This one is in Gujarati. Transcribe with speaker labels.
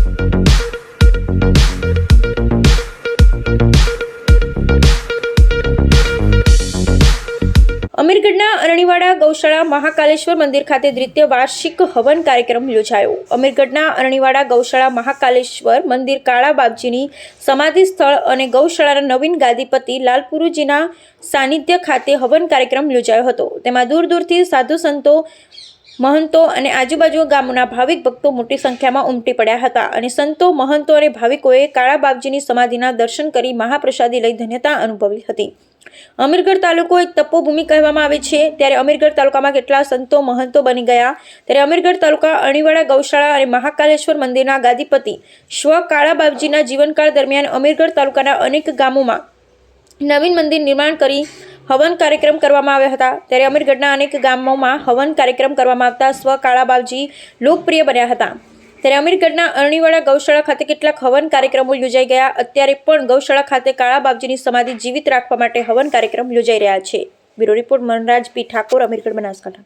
Speaker 1: અમીરગઢના અરણીવાડા ગૌશાળા મહાકાલેશ્વર મંદિર ખાતે દ્વિતીય વાર્ષિક હવન કાર્યક્રમ યોજાયો। અમીરગઢના અરણીવાડા ગૌશાળા મહાકાલેશ્વર મંદિર કાળા બાપજીની સમાધિ સ્થળ અને ગૌશાળાના નવીન ગાદીપતિ લાલપુરુજીના સાનિધ્ય ખાતે હવન કાર્યક્રમ યોજાયો હતો। તેમાં દૂર દૂરથી સાધુ સંતો, મહંતો અને આજુબાજુ ગામોના ભાવિક ભક્તો મોટી સંખ્યામાં ઉમટી પડ્યા હતા અને સંતો, મહંતો અને ભાવિકોએ કાળા બાપજીની સમાધિના દર્શન કરી મહાપ્રસાદી લઈ ધન્યતા અનુભવી હતી। અમીરગઢ તાલુકો એક તપોભૂમિ કહેવામાં આવે છે, ત્યારે અમીરગઢ તાલુકામાં કેટલા સંતો, મહંતો બની ગયા। ત્યારે અમીરગઢ તાલુકા અરણીવાડા ગૌશાળા અને મહાકાલેશ્વર મંદિરના ગાદીપતિ સ્વ કાળા બાપજીના જીવનકાળ દરમિયાન અમીરગઢ તાલુકાના અનેક ગામોમાં નવીન મંદિર નિર્માણ કરી હવન કાર્યક્રમ કરવામાં આવ્યા હતા। ત્યારે અમીરગઢના અનેક ગામોમાં હવન કાર્યક્રમ કરવામાં આવતા સ્વ કાળા બાપજી લોકપ્રિય બન્યા હતા। ત્યારે અમીરગઢના અરણીવાડા ગૌશાળા ખાતે કેટલાક હવન કાર્યક્રમો યોજાઈ ગયા। અત્યારે પણ ગૌશાળા ખાતે કાળા બાપજીની સમાધિ જીવિત રાખવા માટે હવન કાર્યક્રમ યોજાઈ રહ્યા છે। બ્યુરો રિપોર્ટ મનરાજ પી ઠાકોર, અમીરગઢ, બનાસકાંઠા।